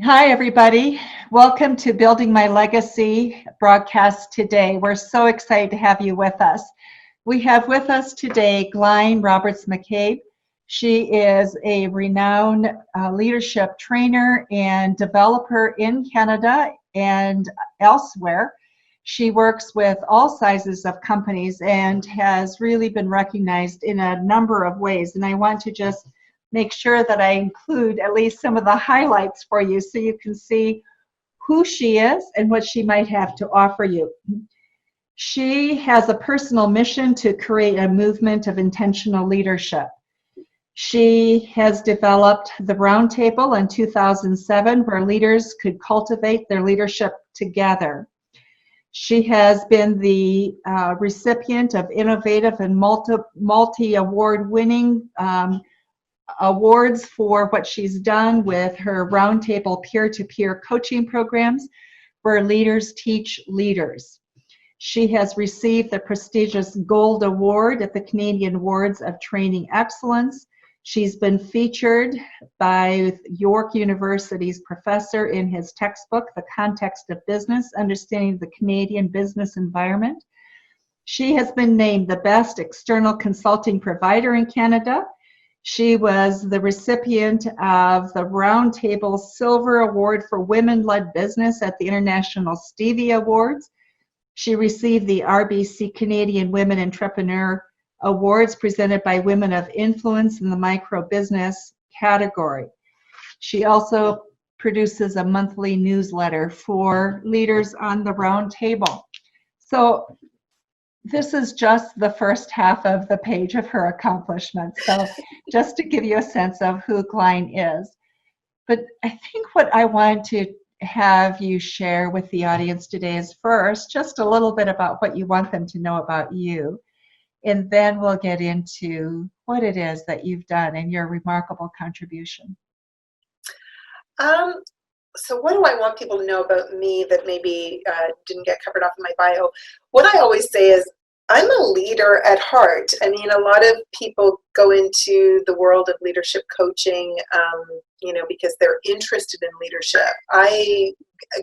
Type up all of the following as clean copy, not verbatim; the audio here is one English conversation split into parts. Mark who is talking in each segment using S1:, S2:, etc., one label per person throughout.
S1: Hi, everybody. Welcome to Building My Legacy broadcast today. We're so excited to have you with us. We have with us today Glain Roberts-McCabe. She is a renowned leadership trainer and developer in Canada and elsewhere. She works with all sizes of companies and has really been recognized in a number of ways. And I want to just make sure that I include at least some of the highlights for you so you can see who she is and what she might have to offer you. She has a personal mission to create a movement of intentional leadership. She has developed the Roundtable in 2007, where leaders could cultivate their leadership together. She has been the recipient of innovative and multi-award winning awards for what she's done with her Roundtable peer-to-peer coaching programs where leaders teach leaders. She has received the prestigious Gold Award at the Canadian Awards of Training Excellence. She's been featured by York University's professor in his textbook, The Context of Business, Understanding the Canadian Business Environment. She has been named the best external consulting provider in Canada. She was the recipient of the Roundtable Silver Award for Women-Led Business at the International Stevie Awards. She received the RBC Canadian Women Entrepreneur Awards presented by Women of Influence in the micro business category. She also produces a monthly newsletter for leaders on the Roundtable. So this is just the first half of the page of her accomplishments. So just to give you a sense of who Glain is. But I think what I want to have you share with the audience today is first, just a little bit about what you want them to know about you. And then we'll get into what it is that you've done and your remarkable contribution.
S2: So what do I want people to know about me that maybe didn't get covered off in my bio? What I always say is I'm a leader at heart. I mean, a lot of people go into the world of leadership coaching, because they're interested in leadership. I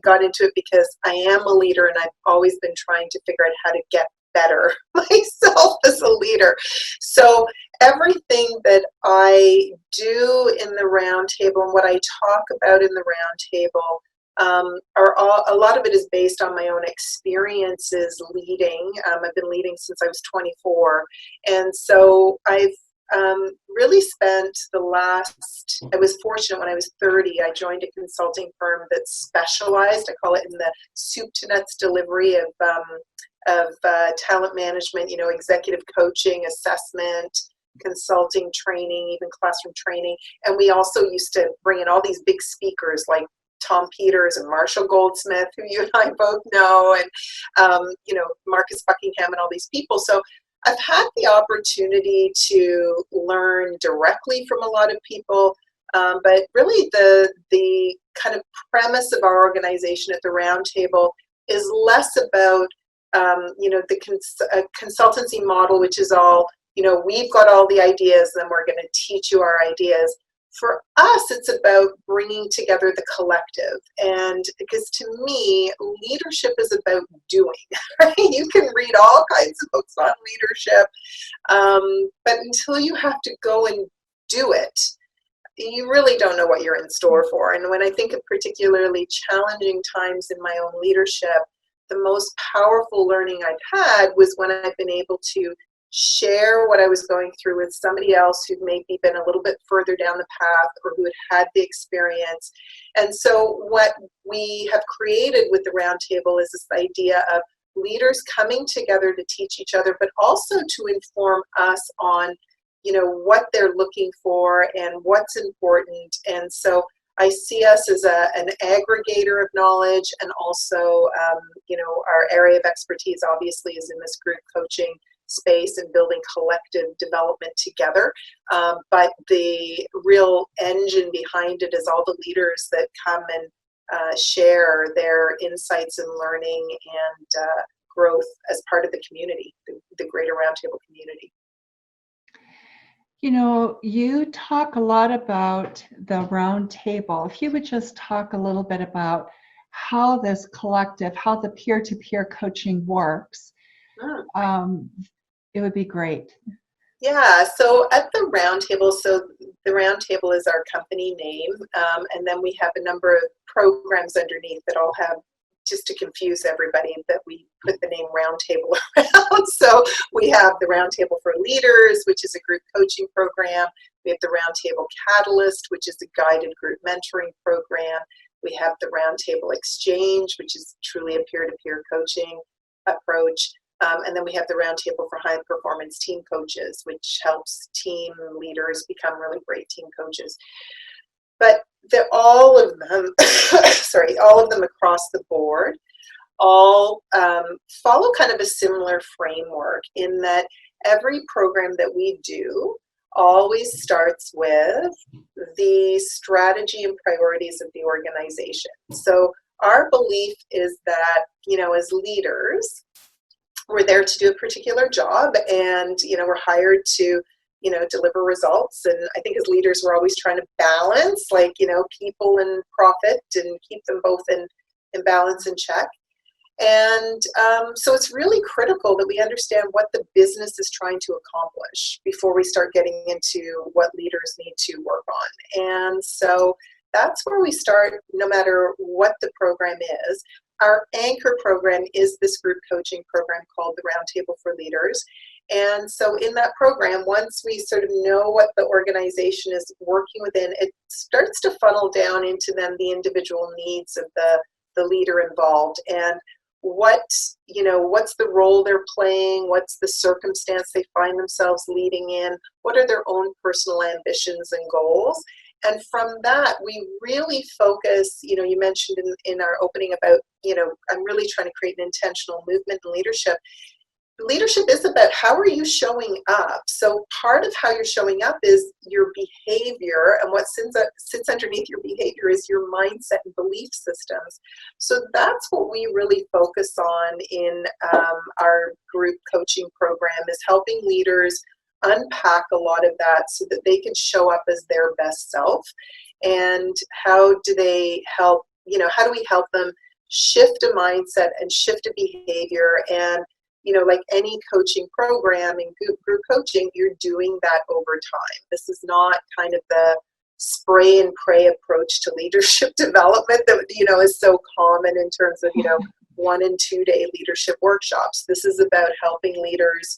S2: got into it because I am a leader and I've always been trying to figure out how to get better myself as a leader. So everything that I do in the Roundtable and what I talk about in the Roundtable a lot of it is based on my own experiences leading. I've been leading since I was 24, and so I've really spent I was fortunate when I was 30, I joined a consulting firm that specialized, I call it, in the soup to nuts delivery of talent management, executive coaching, assessment, consulting, training, even classroom training. And we also used to bring in all these big speakers like Tom Peters and Marshall Goldsmith, who you and I both know, and Marcus Buckingham and all these people. So I've had the opportunity to learn directly from a lot of people, but really the kind of premise of our organization at the Roundtable is less about the consultancy model, which is all, we've got all the ideas, then we're going to teach you our ideas. For us, it's about bringing together the collective. And because to me, leadership is about doing, right? You can read all kinds of books on leadership, but until you have to go and do it, you really don't know what you're in store for. And when I think of particularly challenging times in my own leadership, the most powerful learning I've had was when I've been able to share what I was going through with somebody else who'd maybe been a little bit further down the path or who had the experience. And so what we have created with the Roundtable is this idea of leaders coming together to teach each other, but also to inform us on, what they're looking for and what's important. And so I see us as an aggregator of knowledge, and also, our area of expertise obviously is in this group coaching space and building collective development together. But the real engine behind it is all the leaders that come and share their insights and learning and growth as part of the community, the greater Roundtable community.
S1: You know, you talk a lot about the round table. If you would just talk a little bit about how this collective, how the peer-to-peer coaching works,
S2: Mm.
S1: um, it would be great.
S2: Yeah, so at the Roundtable, so the Roundtable is our company name, and then we have a number of programs underneath that all have, just to confuse everybody, that we put the name Roundtable around. So we have the Roundtable for Leaders, which is a group coaching program. We have the Roundtable Catalyst, which is a guided group mentoring program. We have the Roundtable Exchange, which is truly a peer-to-peer coaching approach. And then we have the Roundtable for High Performance Team Coaches, which helps team leaders become really great team coaches. But all of them, sorry, all of them across the board, all follow kind of a similar framework in that every program that we do always starts with the strategy and priorities of the organization. So our belief is that, you know, as leaders, we're there to do a particular job, and you know, we're hired to, you know, deliver results. And I think as leaders, we're always trying to balance, like, you know, people and profit, and keep them both in balance and check. And so it's really critical that we understand what the business is trying to accomplish before we start getting into what leaders need to work on. And so that's where we start, no matter what the program is. Our anchor program is this group coaching program called the Roundtable for Leaders. And so in that program, once we sort of know what the organization is working within, it starts to funnel down into then the individual needs of the leader involved, and what's the role they're playing, what's the circumstance they find themselves leading in, what are their own personal ambitions and goals. And from that, we really focus, you know, you mentioned in our opening about, you know, I'm really trying to create an intentional movement in leadership. Leadership is about how are you showing up. So part of how you're showing up is your behavior, and what sits underneath your behavior is your mindset and belief systems. So that's what we really focus on in our group coaching program, is helping leaders unpack a lot of that so that they can show up as their best self. And how do they help, you know, how do we help them shift a mindset and shift a behavior? And you know, like any coaching program and group coaching, you're doing that over time. This is not kind of the spray and pray approach to leadership development that, you know, is so common in terms of, you know, 1 and 2 day leadership workshops. This is about helping leaders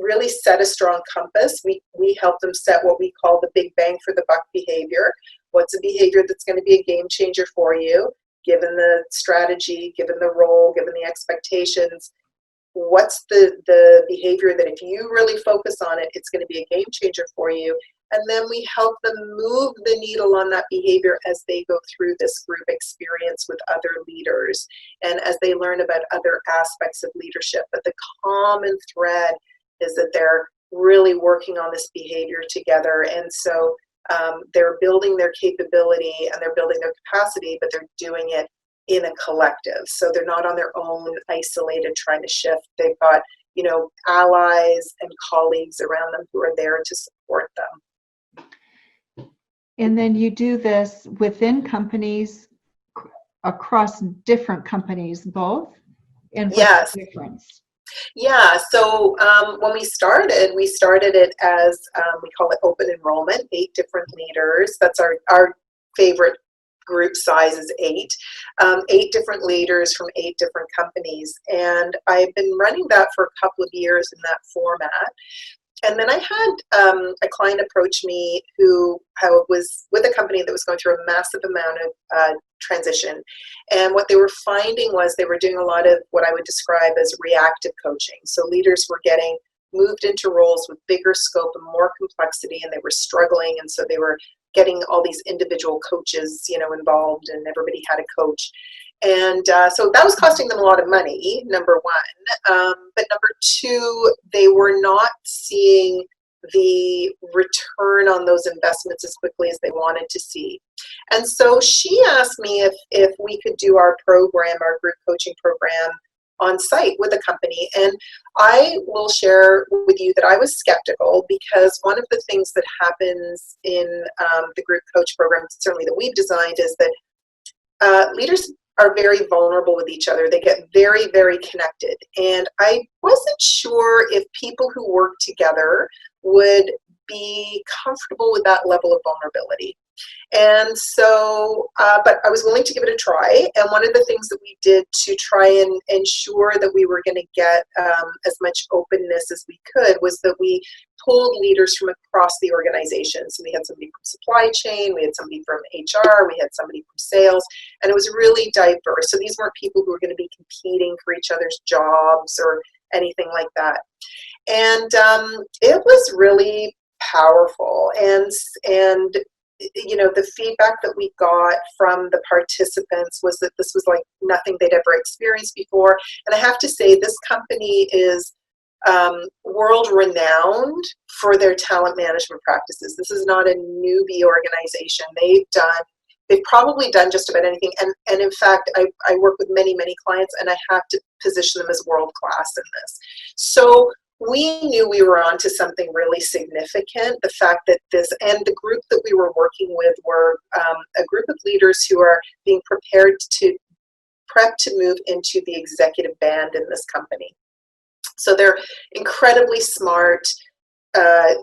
S2: really set a strong compass. We help them set what we call the big bang for the buck behavior. What's a behavior that's going to be a game changer for you, given the strategy, given the role, given the expectations? What's the behavior that if you really focus on it, it's going to be a game changer for you? And then we help them move the needle on that behavior as they go through this group experience with other leaders, and as they learn about other aspects of leadership. But the common thread is that they're really working on this behavior together. And so they're building their capability and they're building their capacity, but they're doing it in a collective. So they're not on their own, isolated, trying to shift. They've got, you know, allies and colleagues around them who are there to support them.
S1: And then you do this within companies, across different companies, both? And what's
S2: Yes.
S1: the difference?
S2: Yeah, so when we started it as, we call it open enrollment, 8 different leaders. That's our favorite group size is 8. 8 different leaders from 8 different companies. And I've been running that for a couple of years in that format. And then I had a client approach me who was with a company that was going through a massive amount of transition. And what they were finding was they were doing a lot of what I would describe as reactive coaching. So leaders were getting moved into roles with bigger scope and more complexity, and they were struggling. And so they were getting all these individual coaches, you know, involved, and everybody had a coach. And so that was costing them a lot of money, number one. But number 2, they were not seeing the return on those investments as quickly as they wanted to see. And so she asked me if we could do our program, our group coaching program, on site with a company. And I will share with you that I was skeptical, because one of the things that happens in the group coach program, certainly that we've designed, is that leaders are very vulnerable with each other. They get very, very connected. And I wasn't sure if people who work together would be comfortable with that level of vulnerability. And so, but I was willing to give it a try. And one of the things that we did to try and ensure that we were going to get as much openness as we could was that we pulled leaders from across the organization. So we had somebody from supply chain, we had somebody from HR, we had somebody from sales, and it was really diverse. So these weren't people who were going to be competing for each other's jobs or anything like that. And it was really powerful. And you know, the feedback that we got from the participants was that this was like nothing they'd ever experienced before. And I have to say, this company is world renowned for their talent management practices. This is not a newbie organization. They've probably done just about anything. And in fact, I work with many, many clients, and I have to position them as world class in this. So we knew we were onto something really significant. The fact that and the group that we were working with were a group of leaders who are being prep to move into the executive band in this company. So they're incredibly smart,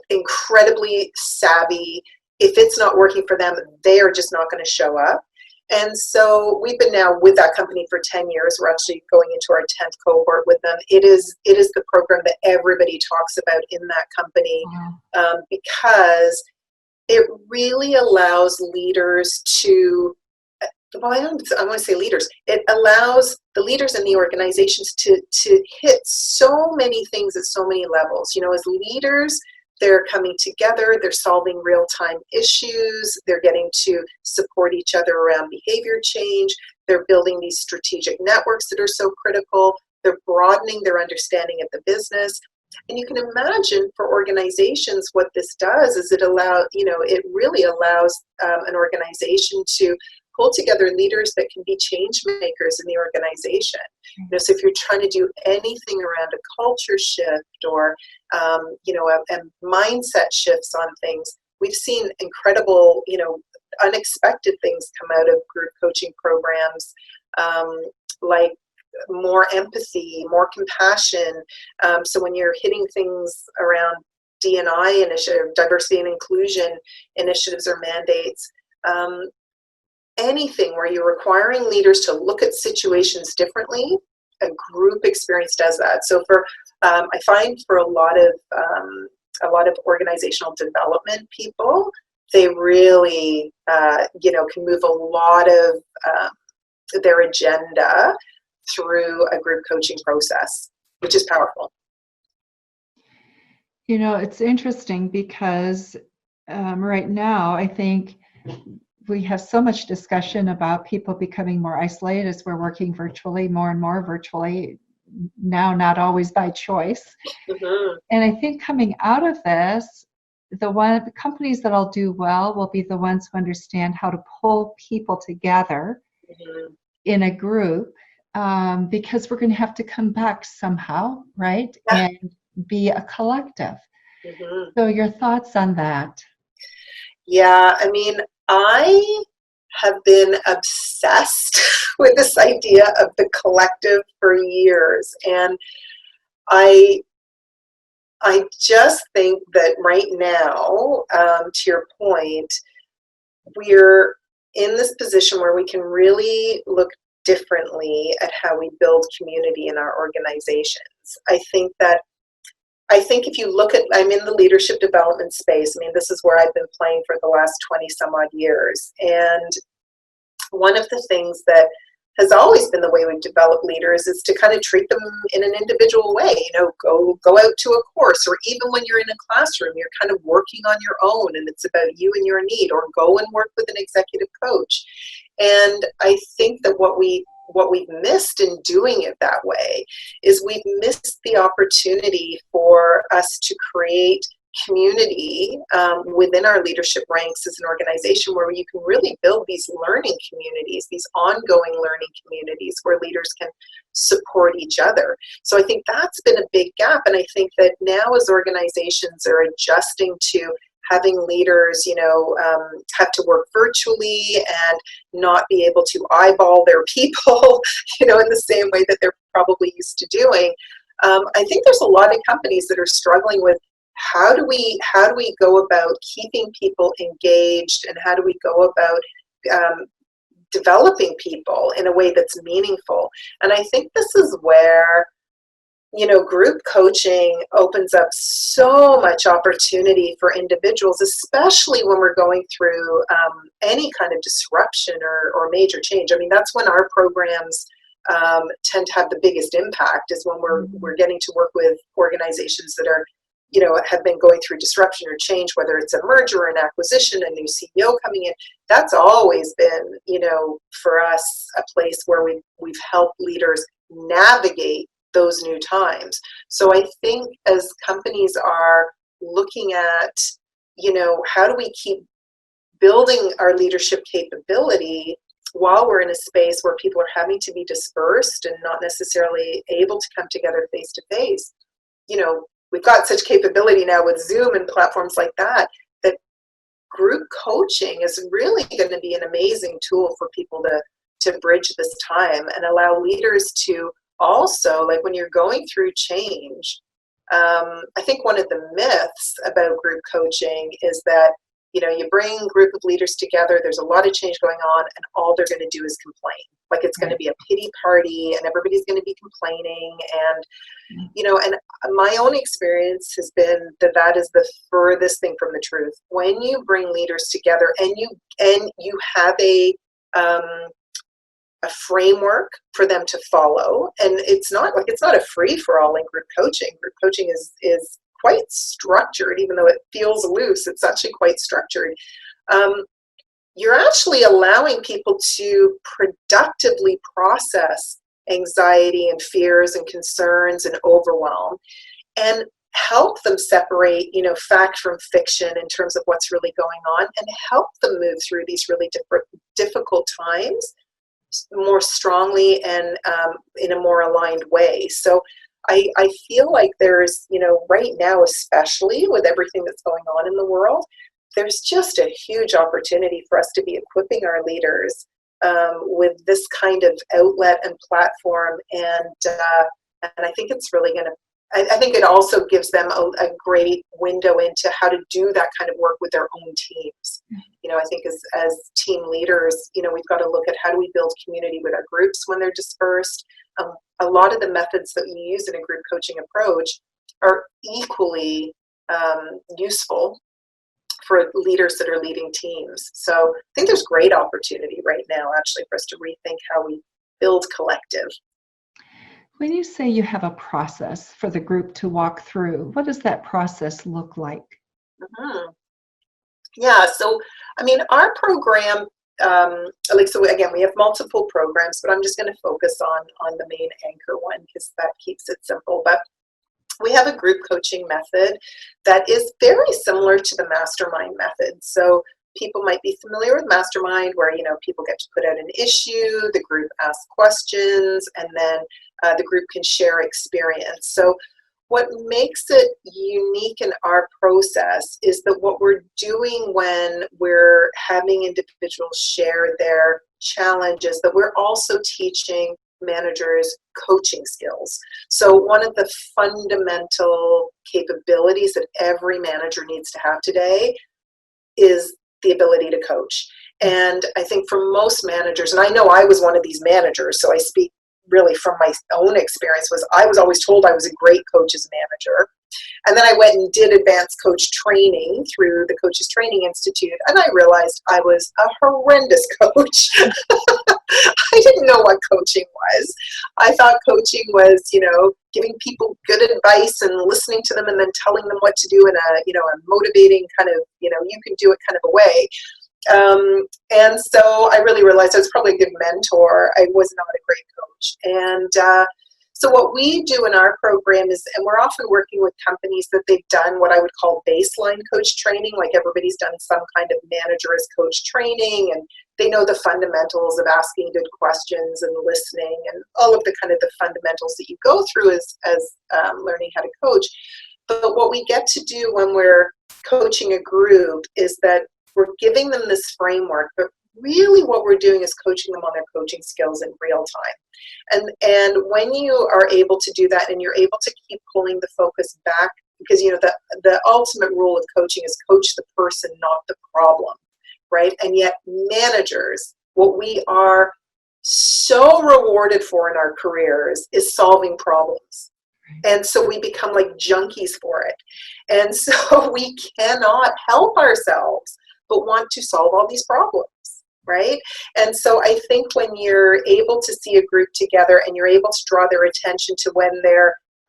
S2: incredibly savvy. If it's not working for them, they are just not going to show up. And so we've been now with that company for 10 years. We're actually going into our 10th cohort with them. It is the program that everybody talks about in that company. Wow. Because it really allows leaders to, well, I want to say leaders. It allows the leaders in the organizations to hit so many things at so many levels. You know, as leaders, they're coming together, they're solving real-time issues, they're getting to support each other around behavior change, they're building these strategic networks that are so critical, they're broadening their understanding of the business. And you can imagine for organizations what this does is it really allows an organization to pull together leaders that can be change makers in the organization. You know, so if you're trying to do anything around a culture shift or and mindset shifts on things, we've seen incredible, unexpected things come out of group coaching programs, like more empathy, more compassion. So when you're hitting things around D&I initiative, diversity and inclusion initiatives or mandates, anything where you're requiring leaders to look at situations differently, a group experience does that. So I find for a lot of organizational development people, they really, can move a lot of their agenda through a group coaching process, which is powerful.
S1: You know, it's interesting because right now, I think we have so much discussion about people becoming more isolated as we're working virtually, more and more virtually, now not always by choice. Mm-hmm. And I think coming out of this, the companies that'll do well will be the ones who understand how to pull people together mm-hmm. in a group, because we're going to have to come back somehow, right? Yeah. And be a collective. Mm-hmm. So your thoughts on that?
S2: Yeah, I mean, I have been obsessed with this idea of the collective for years. And I just think that right now, to your point, we're in this position where we can really look differently at how we build community in our organizations. I think if you look at, I'm in the leadership development space. I mean, this is where I've been playing for the last 20 some odd years. And one of the things that has always been the way we've developed leaders is to kind of treat them in an individual way. Go out to a course, or even when you're in a classroom, you're kind of working on your own and it's about you and your need, or go and work with an executive coach. And I think that what we've missed in doing it that way is we've missed the opportunity for us to create community within our leadership ranks as an organization where you can really build these learning communities, these ongoing learning communities where leaders can support each other. So I think that's been a big gap. And I think that now as organizations are adjusting to having leaders, have to work virtually and not be able to eyeball their people, in the same way that they're probably used to doing. I think there's a lot of companies that are struggling with how do we go about keeping people engaged, and how do we go about developing people in a way that's meaningful. And I think this is where group coaching opens up so much opportunity for individuals, especially when we're going through any kind of disruption or major change. I mean, that's when our programs tend to have the biggest impact, is when we're getting to work with organizations that are, have been going through disruption or change, whether it's a merger or an acquisition, a new CEO coming in. That's always been, for us, a place where we've helped leaders navigate those new times. So I think as companies are looking at, how do we keep building our leadership capability while we're in a space where people are having to be dispersed and not necessarily able to come together face to face. We've got such capability now with Zoom and platforms like that group coaching is really going to be an amazing tool for people to bridge this time and allow leaders to also, like when you're going through change. I think one of the myths about group coaching is that you bring a group of leaders together, there's a lot of change going on, and all they're going to do is complain. Like it's going to be a pity party, and everybody's going to be complaining. And, and my own experience has been that is the furthest thing from the truth. When you bring leaders together and you have a framework for them to follow, and it's not a free for all in group coaching. Group coaching is quite structured, even though it feels loose. It's actually quite structured. You're actually allowing people to productively process anxiety and fears and concerns and overwhelm, and help them separate, fact from fiction in terms of what's really going on, and help them move through these really difficult times more strongly and in a more aligned way. So I feel like there's, right now, especially with everything that's going on in the world, there's just a huge opportunity for us to be equipping our leaders with this kind of outlet and platform. And I think it's really going to, I think it also gives them a great window into how to do that kind of work with their own teams. I think as team leaders, we've got to look at how do we build community with our groups when they're dispersed. A lot of the methods that we use in a group coaching approach are equally useful for leaders that are leading teams. So I think there's great opportunity right now, actually, for us to rethink how we build collective.
S1: When you say you have a process for the group to walk through, what does that process look like?
S2: Mm-hmm. Yeah, so I mean, our program, so again, we have multiple programs, but I'm just going to focus on the main anchor one because that keeps it simple. But we have a group coaching method that is very similar to the mastermind method. So people might be familiar with mastermind, where people get to put out an issue, the group asks questions, and then the group can share experience. So what makes it unique in our process is that what we're doing when we're having individuals share their challenges, that we're also teaching managers coaching skills. So one of the fundamental capabilities that every manager needs to have today is the ability to coach. And I think for most managers, and I know I was one of these managers, so I speak really from my own experience, was I was always told I was a great coach as a manager. And then I went and did advanced coach training through the Coaches Training Institute, and I realized I was a horrendous coach. I didn't know what coaching was. I thought coaching was, giving people good advice and listening to them and then telling them what to do in a motivating kind of, you can do it kind of a way. And so I really realized I was probably a good mentor. I was not a great coach. And So what we do in our program is, and we're often working with companies that they've done what I would call baseline coach training, like everybody's done some kind of manager as coach training, and they know the fundamentals of asking good questions and listening and all of the kind of the fundamentals that you go through as learning how to coach. But what we get to do when we're coaching a group is that we're giving them this framework, but really what we're doing is coaching them on their coaching skills in real time. And when you are able to do that and you're able to keep pulling the focus back, because the ultimate rule of coaching is coach the person, not the problem, right? And yet managers, what we are so rewarded for in our careers is solving problems. And so we become like junkies for it. And so we cannot help ourselves but want to solve all these problems, right? And so I think when you're able to see a group together and you're able to draw their attention to when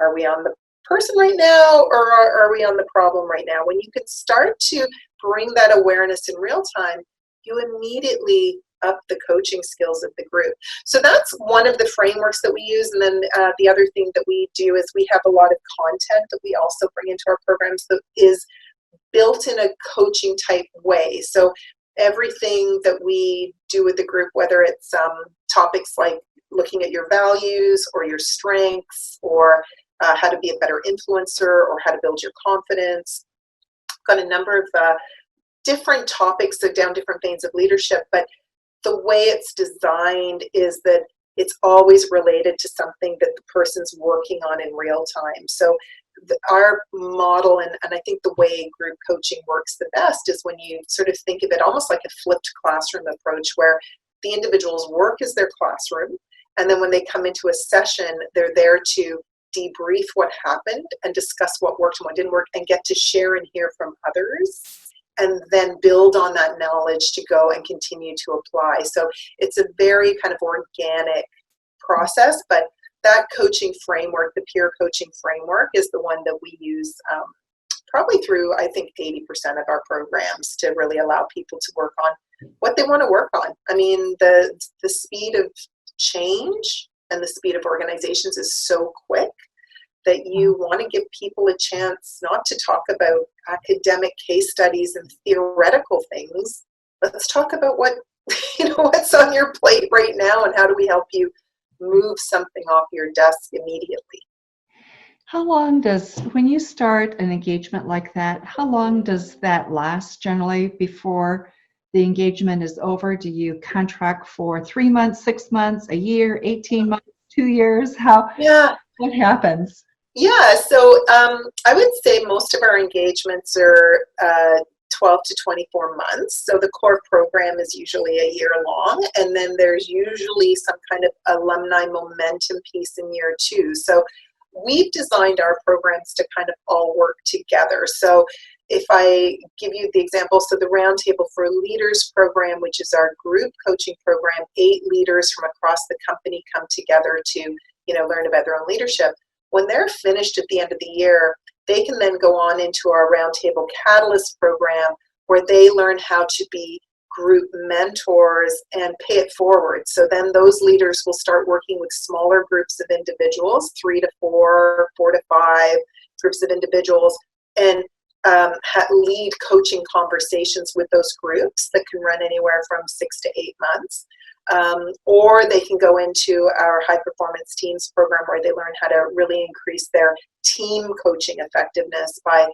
S2: are we on the person right now, or are we on the problem right now? When you can start to bring that awareness in real time, you immediately up the coaching skills of the group. So that's one of the frameworks that we use. And then the other thing that we do is we have a lot of content that we also bring into our programs that is built in a coaching type way. So everything that we do with the group, whether it's topics like looking at your values or your strengths, or how to be a better influencer, or how to build your confidence, got a number of different topics that down different veins of leadership, but the way it's designed is that it's always related to something that the person's working on in real time. So our model, and I think the way group coaching works the best, is when you sort of think of it almost like a flipped classroom approach, where the individual's work is their classroom, and then when they come into a session, they're there to debrief what happened and discuss what worked and what didn't work, and get to share and hear from others, and then build on that knowledge to go and continue to apply. So it's a very kind of organic process, but that coaching framework, the peer coaching framework, is the one that we use probably through, I think, 80% of our programs to really allow people to work on what they want to work on. I mean, the speed of change and the speed of organizations is so quick that you want to give people a chance not to talk about academic case studies and theoretical things. Let's talk about what's on your plate right now, and how do we help you move something off your desk immediately.
S1: How long when you start an engagement like that, how long does that last generally before the engagement is over? Do you contract for 3 months, 6 months, a year, 18 months, 2 years? What happens?
S2: Yeah, so I would say most of our engagements are 12 to 24 months. So the core program is usually a year long, and then there's usually some kind of alumni momentum piece in year 2. So we've designed our programs to kind of all work together. So if I give you the example, so the Roundtable for Leaders program, which is our group coaching program, 8 leaders from across the company come together to learn about their own leadership. When they're finished at the end of the year, they can then go on into our Roundtable Catalyst program, where they learn how to be group mentors and pay it forward. So then those leaders will start working with smaller groups of individuals, 3 to 4, 4 to 5 groups of individuals, and lead coaching conversations with those groups that can run anywhere from 6 to 8 months. Or they can go into our high performance teams program, where they learn how to really increase their team coaching effectiveness by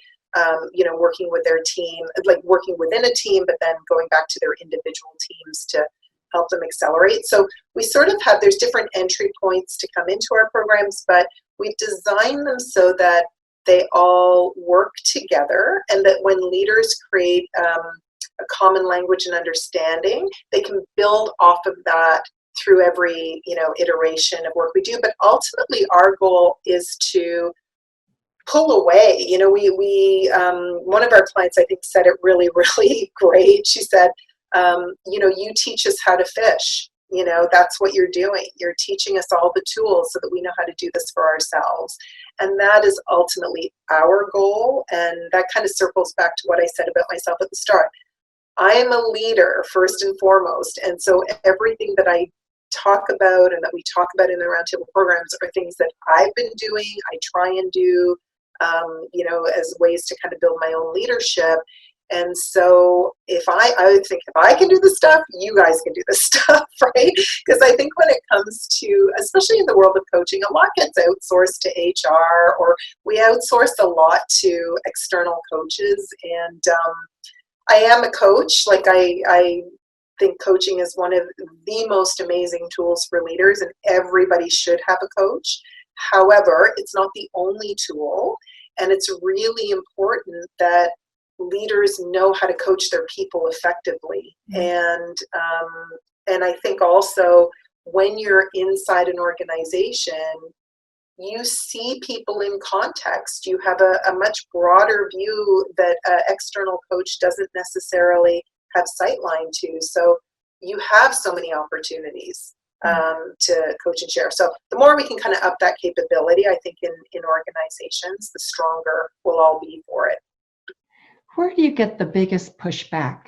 S2: working with their team, like working within a team, but then going back to their individual teams to help them accelerate. So we sort of have, there's different entry points to come into our programs, but we've designed them so that they all work together, and that when leaders create a common language and understanding, they can build off of that through every iteration of work we do. But ultimately our goal is to pull away. We one of our clients, I think, said it really, really great. She said, you teach us how to fish. That's what you're doing. You're teaching us all the tools so that we know how to do this for ourselves. And that is ultimately our goal. And that kind of circles back to what I said about myself at the start. I am a leader first and foremost. And so everything that I talk about and that we talk about in the Roundtable programs are things that I've been doing, I try and do, as ways to kind of build my own leadership. And so I would think if I can do this stuff, you guys can do this stuff, right? Because I think when it comes to, especially in the world of coaching, a lot gets outsourced to HR, or we outsource a lot to external coaches. And I am a coach. Like I think coaching is one of the most amazing tools for leaders, and everybody should have a coach. However, it's not the only tool, and it's really important that leaders know how to coach their people effectively. And I think also when you're inside an organization, you see people in context. You have a much broader view that an external coach doesn't necessarily have sightline to. So you have so many opportunities to coach and share. So the more we can kind of up that capability, I think in organizations, the stronger we'll all be for it.
S1: Where do you get the biggest pushback?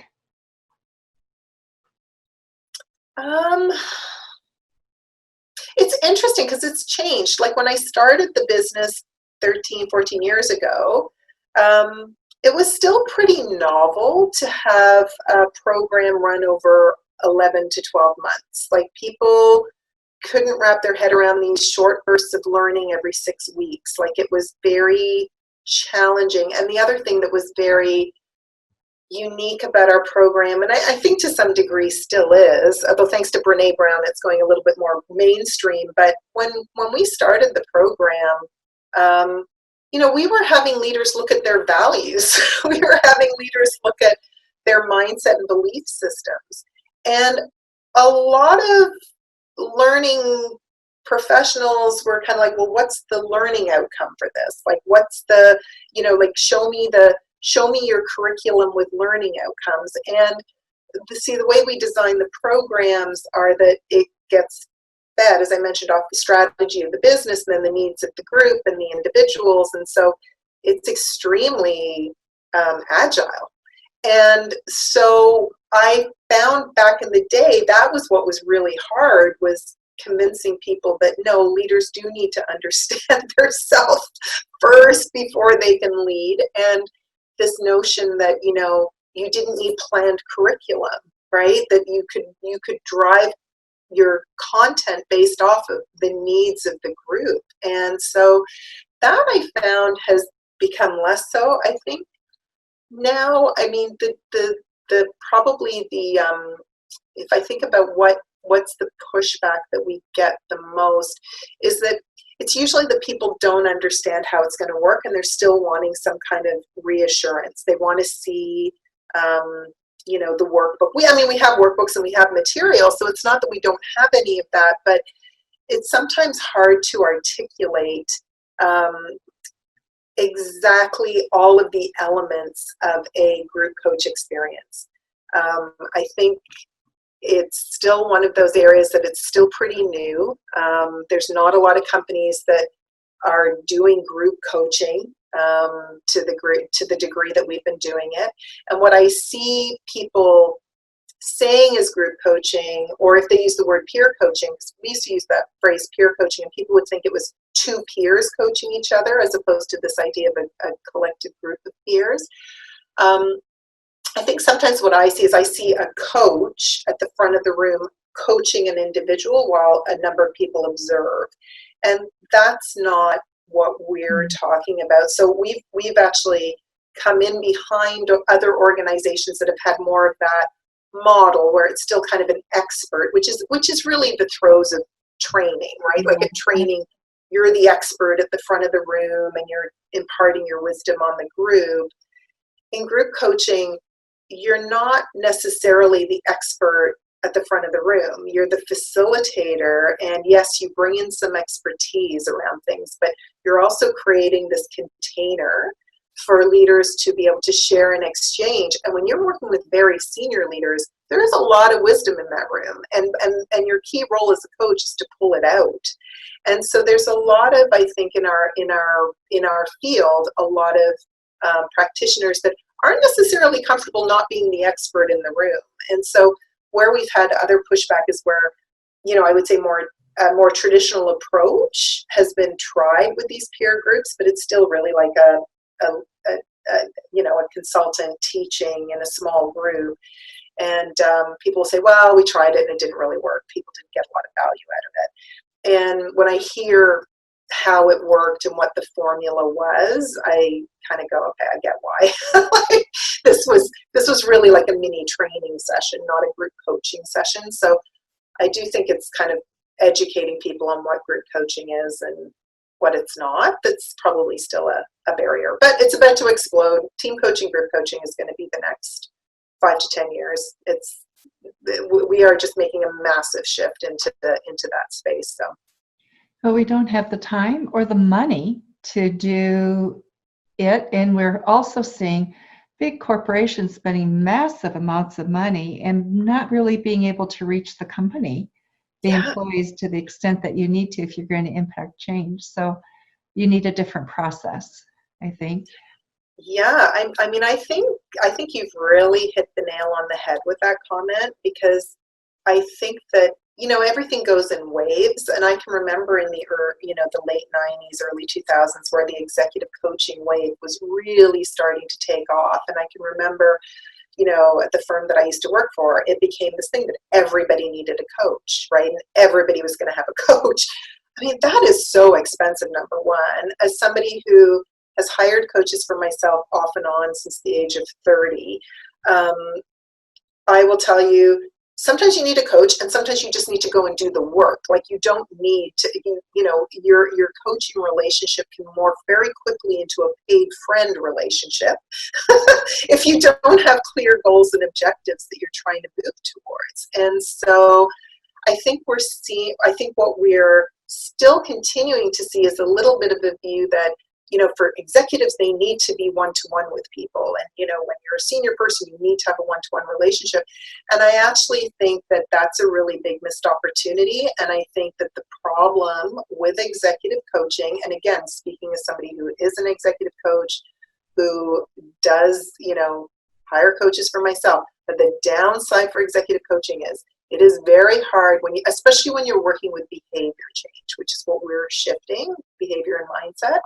S2: It's interesting because it's changed. Like when I started the business 13, 14 years ago, it was still pretty novel to have a program run over 11 to 12 months. Like people couldn't wrap their head around these short bursts of learning every 6 weeks. Like it was very challenging. And the other thing that was very unique about our program, and I think to some degree still is, although thanks to Brene Brown, it's going a little bit more mainstream. But when we started the program, we were having leaders look at their values. We were having leaders look at their mindset and belief systems. And a lot of learning professionals were kind of like, well, what's the learning outcome for this? Like, what's the, show me your curriculum with learning outcomes. And the way we design the programs are that it gets fed, as I mentioned, off the strategy of the business and then the needs of the group and the individuals. And so it's extremely agile. And so I found back in the day, that was what was really hard, was convincing people that no, leaders do need to understand theirself first before they can lead. And this notion that, you didn't need planned curriculum, right? That you could drive your content based off of the needs of the group. And so that I found has become less so. I think now, I mean, if I think about what's the pushback that we get the most, is that it's usually that people don't understand how it's going to work, and they're still wanting some kind of reassurance. They want to see, the workbook. We have workbooks and we have material, so it's not that we don't have any of that, but it's sometimes hard to articulate exactly all of the elements of a group coach experience. I think it's still one of those areas that it's still pretty new. There's not a lot of companies that are doing group coaching to the degree that we've been doing it. And what I see people saying is group coaching, or if they use the word peer coaching, because we used to use that phrase peer coaching, and people would think it was two peers coaching each other as opposed to this idea of a collective group of peers. I think sometimes what I see is a coach at the front of the room coaching an individual while a number of people observe. And that's not what we're talking about. So we've actually come in behind other organizations that have had more of that model, where it's still kind of an expert, which is really the throes of training, right? Like at training, you're the expert at the front of the room and you're imparting your wisdom on the group. In group coaching, you're not necessarily the expert at the front of the room. You're the facilitator, and yes, you bring in some expertise around things, but you're also creating this container for leaders to be able to share and exchange. And when you're working with very senior leaders, there is a lot of wisdom in that room, and your key role as a coach is to pull it out. And so there's a lot of, I think, in our field, a lot of practitioners that aren't necessarily comfortable not being the expert in the room. And so where we've had other pushback is where, I would say a more traditional approach has been tried with these peer groups, but it's still really like a consultant teaching in a small group. And people say, well, we tried it and it didn't really work. People didn't get a lot of value out of it. And when I hear how it worked and what the formula was, I kind of go, okay, I get why. Like, this was really like a mini training session, not a group coaching session. So I do think it's kind of educating people on what group coaching is and what it's not. That's probably still a barrier, but it's about to explode. Team coaching, group coaching is going to be the next 5 to 10 years. We are just making a massive shift into that space. So,
S1: but we don't have the time or the money to do it, and we're also seeing big corporations spending massive amounts of money and not really being able to reach the company, the employees, to the extent that you need to if you're going to impact change. So you need a different process, I think.
S2: Yeah, I think you've really hit the nail on the head with that comment, because I think that everything goes in waves, and I can remember in the late 90s, early 2000s, where the executive coaching wave was really starting to take off. And I can remember, at the firm that I used to work for, it became this thing that everybody needed a coach, right? And everybody was going to have a coach. I mean, that is so expensive, number one. As somebody who has hired coaches for myself off and on since the age of 30, I will tell you, sometimes you need a coach, and sometimes you just need to go and do the work. Like, you don't need to, your coaching relationship can morph very quickly into a paid friend relationship if you don't have clear goals and objectives that you're trying to move towards. And so I think what we're still continuing to see is a little bit of a view that, for executives, they need to be one-to-one with people. And, when you're a senior person, you need to have a one-to-one relationship. And I actually think that that's a really big missed opportunity. And I think that the problem with executive coaching, and again, speaking as somebody who is an executive coach, who does, hire coaches for myself, but the downside for executive coaching is it is very hard especially when you're working with behavior change, which is what we're shifting, behavior and mindset.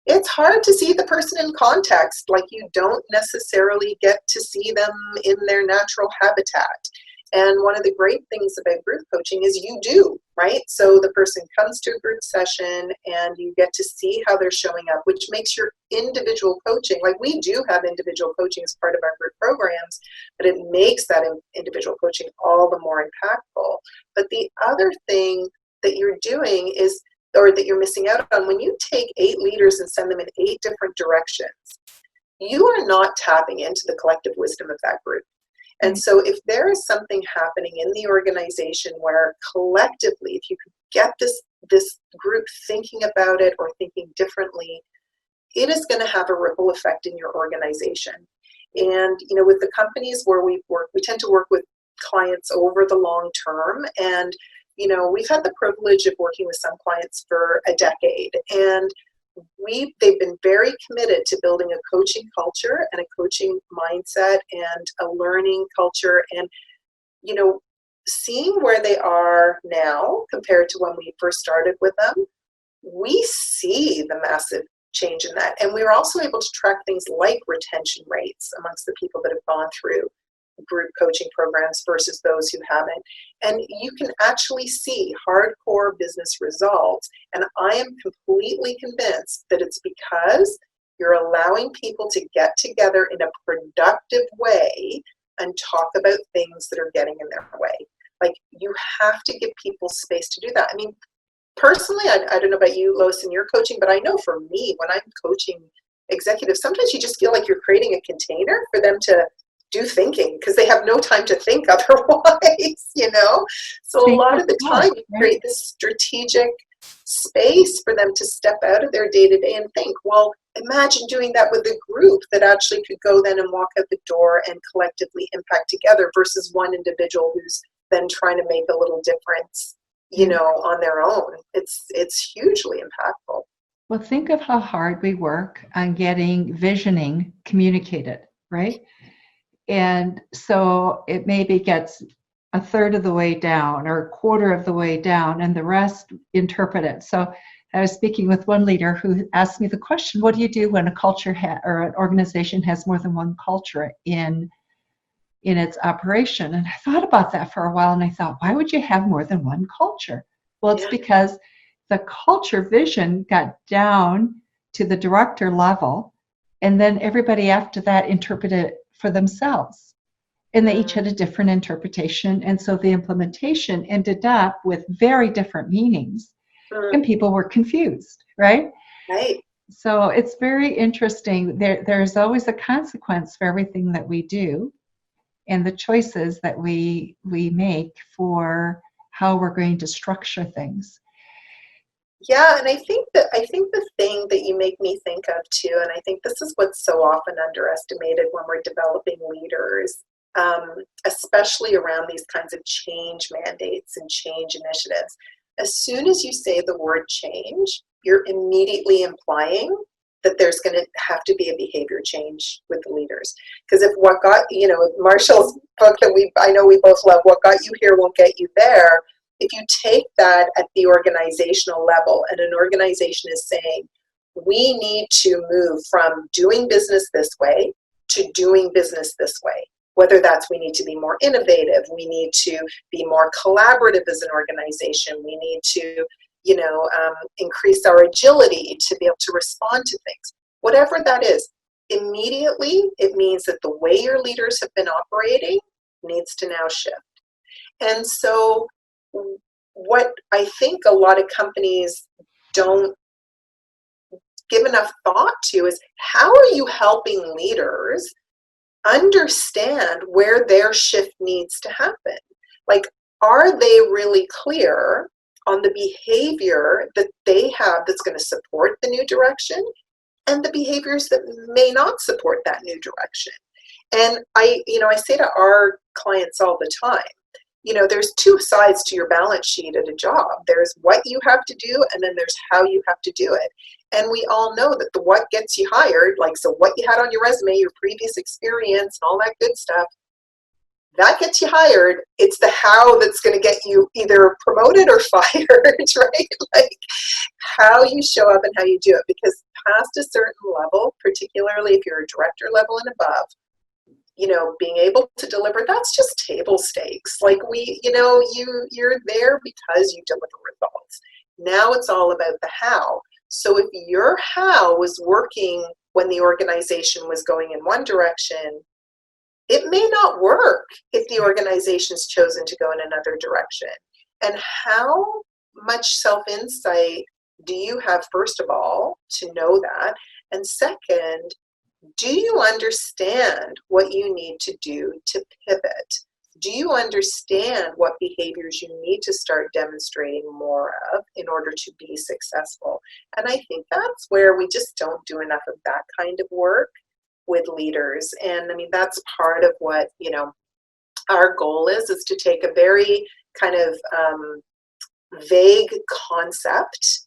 S2: It's hard to see the person in context. Like, you don't necessarily get to see them in their natural habitat. And one of the great things about group coaching is you do, right? So the person comes to a group session and you get to see how they're showing up, which makes your individual coaching, like, we do have individual coaching as part of our group programs, but it makes that individual coaching all the more impactful. But the other thing that you're doing is, or that you're missing out on, when you take 8 leaders and send them in 8 different directions, you are not tapping into the collective wisdom of that group. And so if there is something happening in the organization where collectively, if you could get this group thinking about it or thinking differently, it is going to have a ripple effect in your organization. And, with the companies where we work, we tend to work with clients over the long term. And we've had the privilege of working with some clients for a decade, and they've been very committed to building a coaching culture and a coaching mindset and a learning culture. And, seeing where they are now compared to when we first started with them, we see the massive change in that. And we were also able to track things like retention rates amongst the people that have gone through group coaching programs versus those who haven't. And you can actually see hardcore business results. And I am completely convinced that it's because you're allowing people to get together in a productive way and talk about things that are getting in their way. Like, you have to give people space to do that. I mean, personally, I don't know about you, Lois, in your coaching, but I know for me, when I'm coaching executives, sometimes you just feel like you're creating a container for them to do thinking, because they have no time to think otherwise, So a lot of the time you create this strategic space for them to step out of their day-to-day and think. Well, imagine doing that with a group that actually could go then and walk out the door and collectively impact together versus one individual who's then trying to make a little difference, on their own. It's hugely impactful.
S1: Well, think of how hard we work on getting visioning communicated, right? And so it maybe gets a third of the way down or a quarter of the way down, and the rest interpret it. So I was speaking with one leader who asked me the question, what do you do when a culture or an organization has more than one culture in its operation? And I thought about that for a while, and I thought, why would you have more than one culture? Well, it's because the culture vision got down to the director level, and then everybody after that interpreted it for themselves. And they each had a different interpretation, and so the implementation ended up with very different meanings, and people were confused, right?
S2: Right.
S1: So it's very interesting. There's always a consequence for everything that we do, and the choices that we make for how we're going to structure things.
S2: Yeah, and I think the thing that you make me think of too, and I think this is what's so often underestimated when we're developing leaders, especially around these kinds of change mandates and change initiatives. As soon as you say the word change, you're immediately implying that there's going to have to be a behavior change with the leaders. Because if what got, Marshall's book that I know we both love, What Got You Here Won't Get You There, if you take that at the organizational level, and an organization is saying, we need to move from doing business this way to doing business this way, whether that's we need to be more innovative, we need to be more collaborative as an organization, we need to increase our agility to be able to respond to things. Whatever that is, immediately it means that the way your leaders have been operating needs to now shift. And so what I think a lot of companies don't give enough thought to is, how are you helping leaders understand where their shift needs to happen? Like, are they really clear on the behavior that they have that's going to support the new direction, and the behaviors that may not support that new direction? And I say to our clients all the time, there's two sides to your balance sheet at a job. There's what you have to do, and then there's how you have to do it. And we all know that the what gets you hired, like, so what you had on your resume, your previous experience, and all that good stuff, that gets you hired. It's the how that's going to get you either promoted or fired, right? Like, how you show up and how you do it. Because past a certain level, particularly if you're a director level and above, being able to deliver, that's just table stakes. Like, you're there because you deliver results. Now it's all about the how. So if your how was working when the organization was going in one direction, it may not work if the organization's chosen to go in another direction. And how much self-insight do you have, first of all, to know that? And second, do you understand what you need to do to pivot? Do you understand what behaviors you need to start demonstrating more of in order to be successful? And I think that's where we just don't do enough of that kind of work with leaders. And I mean, that's part of what, our goal is to take a very kind of vague concept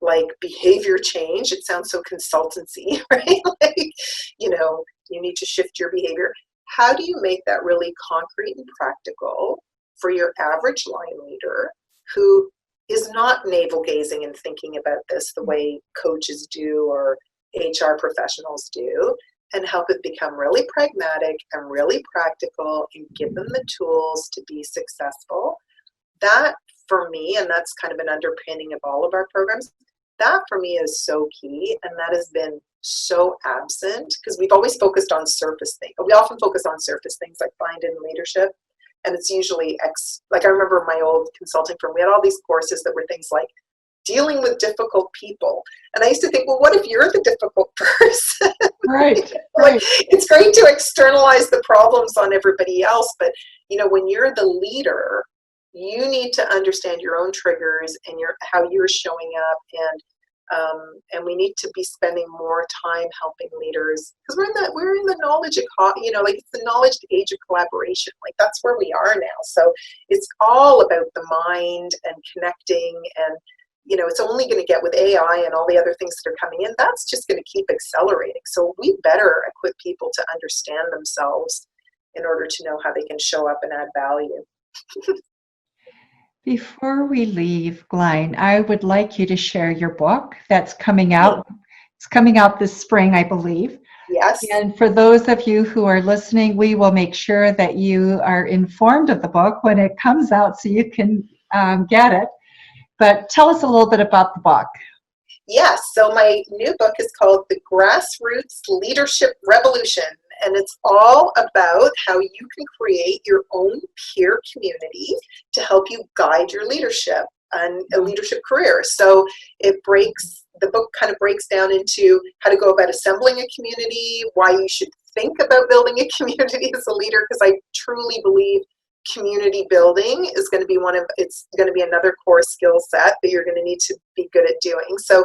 S2: like behavior change. It sounds so consultancy, right? Like, you need to shift your behavior. How do you make that really concrete and practical for your average line leader who is not navel gazing and thinking about this the way coaches do or HR professionals do, and help it become really pragmatic and really practical and give them the tools to be successful? That, for me, and that's kind of an underpinning of all of our programs, that for me is so key, and that has been so absent because we've always focused on surface things. We often focus on surface things like find in leadership, and it's usually like I remember my old consulting firm, we had all these courses that were things like dealing with difficult people, and I used to think, well, what if you're the difficult person?
S1: Right.
S2: Like, it's great to externalize the problems on everybody else, but when you're the leader, you need to understand your own triggers and how you're showing up, and we need to be spending more time helping leaders because we're in the knowledge like it's the knowledge age of collaboration. Like, that's where we are now. So it's all about the mind and connecting, and it's only going to get with AI and all the other things that are coming in. That's just going to keep accelerating. So we better equip people to understand themselves in order to know how they can show up and add value.
S1: Before we leave, Glain, I would like you to share your book that's coming out. It's coming out this spring, I believe.
S2: Yes.
S1: And for those of you who are listening, we will make sure that you are informed of the book when it comes out so you can get it. But tell us a little bit about the book.
S2: Yes, so my new book is called The Grassroots Leadership Revolution, and it's all about how you can create your own peer community to help you guide your leadership and a leadership career. So the book kind of breaks down into how to go about assembling a community, why you should think about building a community as a leader, because I truly believe community building is going to be it's going to be another core skill set that you're going to need to be good at doing. So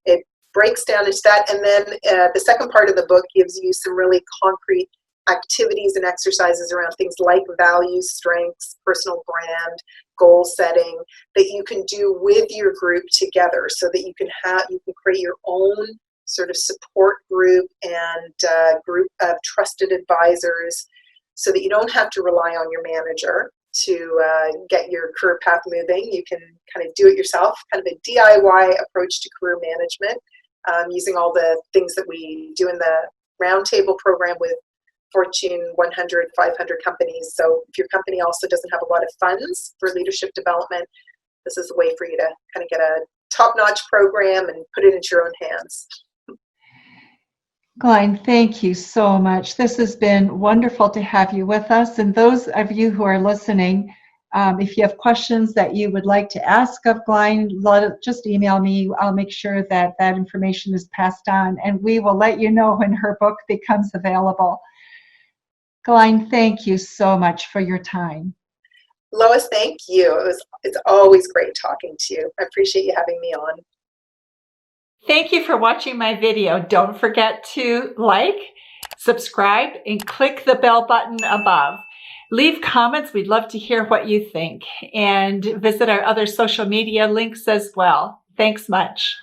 S2: it breaks down into that. And then the second part of the book gives you some really concrete activities and exercises around things like values, strengths, personal brand, goal setting that you can do with your group together so that you can create your own sort of support group and group of trusted advisors, so that you don't have to rely on your manager to get your career path moving. You can kind of do it yourself, kind of a DIY approach to career management, using all the things that we do in the Roundtable program with Fortune 100, 500 companies. So if your company also doesn't have a lot of funds for leadership development, this is a way for you to kind of get a top-notch program and put it into your own hands.
S1: Glain, thank you so much. This has been wonderful to have you with us. And those of you who are listening, if you have questions that you would like to ask of Glain, just email me. I'll make sure that that information is passed on, and we will let you know when her book becomes available. Glain, thank you so much for your time.
S2: Lois, thank you. It's always great talking to you. I appreciate you having me on.
S3: Thank you for watching my video. Don't forget to like, subscribe, and click the bell button above. Leave comments. We'd love to hear what you think. And visit our other social media links as well. Thanks much.